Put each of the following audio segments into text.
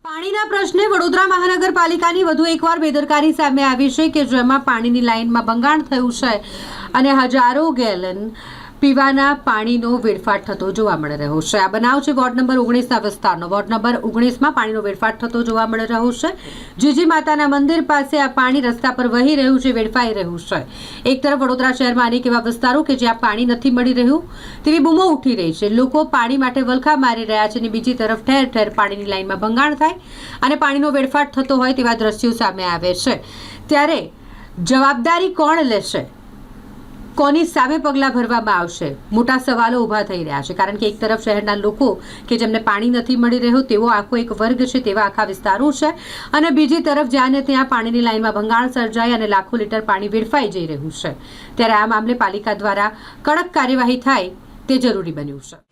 પાણીના પ્રશ્ને વડોદરા મહાનગરપાલિકાની વધુ એકવાર બેદરકારી સામે આવી છે કે જેમાં પાણીની લાઇનમાં ભંગાણ થયું છે અને હજારો ગેલન પીવાના પાણીનો વેડફાટ થતો જોવા મળી રહ્યો છે। આ બનાવ છે વોર્ડ નંબર 19ના વિસ્તારનો। વોર્ડ નંબર 19માં પાણીનો વેડફાટ થતો જોવા મળી રહ્યો છે। જીજી માતાના મંદિર પાસે આ પાણી રસ્તા પર વહી રહ્યું છે, વેડફાઈ રહ્યું છે। એક તરફ વડોદરા શહેરમાં અનેક એવા વિસ્તારો કે જ્યાં પાણી નથી મળી રહ્યું તેવી બૂમો ઉઠી રહી છે। લોકો પાણી માટે વલખા મારી રહ્યા છે અને બીજી તરફ ઠેર ઠેર પાણીની લાઇનમાં ભંગાણ થાય અને પાણીનો વેડફાટ થતો હોય તેવા દ્રશ્યો સામે આવે છે। ત્યારે જવાબદારી કોણ લેશે, કોની સામે પગલાં ભરવામાં આવશે, મોટા સવાલો ઊભા થઈ રહ્યા છે। કારણ કે એક તરફ શહેરના લોકો કે જેમને પાણી નથી મળી રહ્યું તેવો આખો એક વર્ગ છે, તેવા આખા વિસ્તારો છે અને બીજી તરફ જ્યાં ને ત્યાં પાણીની લાઇનમાં ભંગાણ સર્જાય અને લાખો લીટર પાણી વેડફાઈ જઈ રહ્યું છે। ત્યારે આ મામલે પાલિકા દ્વારા કડક કાર્યવાહી થાય તે જરૂરી બન્યું છે।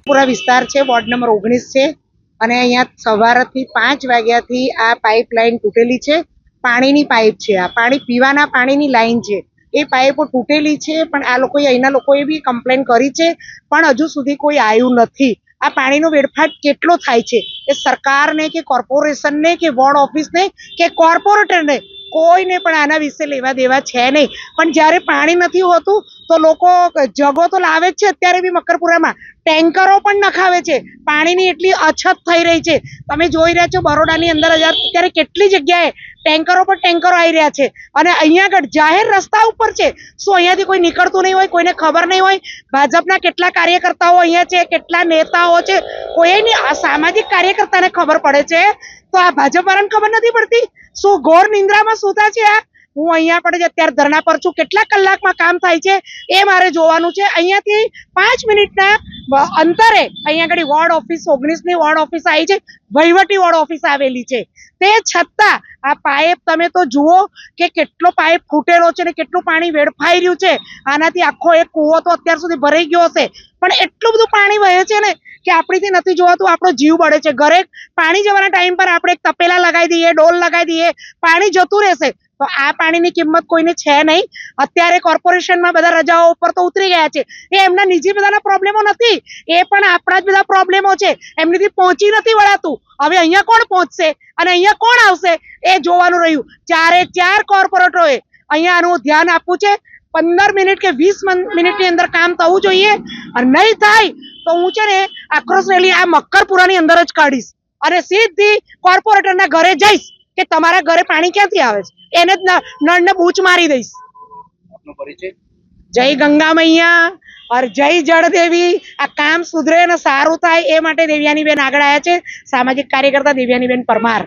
પૂરા વિસ્તાર છે, વોર્ડ નંબર 19 છે અને અહીંયા સવારથી 5 વાગ્યાથી આ પાઇપલાઇન તૂટેલી છે। પાણીની પાઇપ છે, આ પાણી પીવાના પાણીની લાઈન છે, એ પાઇપો તૂટેલી છે। પણ આ લોકોએ અહીંના લોકોએ બી કમ્પ્લેન કરી છે પણ હજુ સુધી કોઈ આવ્યું નથી। આ પાણીનો વેડફાટ કેટલો થાય છે એ સરકારને કે કોર્પોરેશનને કે વોર્ડ ઓફિસને કે કોર્પોરેટરને કોઈને પણ આના વિશે લેવા દેવા છે નહીં। પણ જ્યારે પાણી નથી હોતું તો લોકો જગો તો લાવે જ છે। અત્યારે બી મકરપુરામાં ટેન્કરો પણ નખાવે છે, પાણીની એટલી અછત થઈ રહી છે। તમે જોઈ રહ્યા છો બરોડાની અંદર અત્યારે કેટલી જગ્યાએ ટેન્કરો પર ટેન્કરો આવી રહ્યા છે અને અહીંયા આગળ જાહેર રસ્તા ઉપર છે। શું અહીંયાથી કોઈ નીકળતું નહીં હોય, કોઈને ખબર નહીં હોય? ભાજપના કેટલા કાર્યકર્તાઓ અહીંયા છે, કેટલા નેતાઓ છે, કોઈની સામાજિક કાર્યકર્તાને ખબર પડે છે તો આ ભાજપ વાળાને ખબર નથી પડતી? શું ઘોર નિંદ્રામાં સૂતા છે આ? હું અહીંયા પણ અત્યારે ધરણા પર છું, કેટલા કલાકમાં કામ થાય છે એ મારે જોવાનું છે। અહીંયાથી 5 મિનિટના અંતરે અહીંયા આગળ વોર્ડ ઓફિસ 19ની વોર્ડ ઓફિસ આવી છે, વહીવટી વોર્ડ ઓફિસ આવેલી છે। તે છતાં આ પાઇપ તમે તો જુઓ કે કેટલો પાઇપ ફૂટેલો છે ને કેટલું પાણી વેડફાઈ રહ્યું છે। આનાથી આખો એક કૂવો તો અત્યાર સુધી ભરાઈ ગયો હશે પણ એટલું બધું પાણી વહે છે ને કે આપણીથી નથી જોવાતું, આપણો જીવ બળે છે। ઘરે પાણી જવાના ટાઈમ પર આપણે એક તપેલા લગાવી દઈએ, ડોલ લગાવી દઈએ, પાણી જતું રહેશે તો આ પાણીની કિંમત કોઈને છે નહીં। અત્યારે કોર્પોરેશનમાં બધા રજાઓ ઉપર તો ઉતરી ગયા છે, એ એમના નિજી બધાના પ્રોબ્લેમો નથી, એ પણ આપણા જ બધા પ્રોબ્લેમો છે, એમનીથી પહોંચી નથી વળાતું। હવે અહીંયા કોણ પહોંચશે અને અહીંયા કોણ આવશે એ જોવાનું રહ્યું। 4 કોર્પોરેટરોએ અહીંયા આનું ધ્યાન આપવું છે। 15 મિનિટ કે 20 મિનિટની અંદર કામ થવું જોઈએ અને નહીં થાય તો હું છે ને આક્રોશ રેલી આ મકરપુરાની અંદર જ કાઢીશ અને સીધી કોર્પોરેટરના ઘરે જઈશ કે તમારા ઘરે પાણી ક્યાંથી આવે છે, એને જ નળને બૂચ મારી દઈશ। જય ગંગા મૈયા और જય જળદેવી। આ કામ સુધરે ને સારું થાય એ માટે દેવ્યાનીબેન આગળ આવ્યા છે, સામાજિક કાર્યકર્તા દેવ્યાનીબેન પરમાર।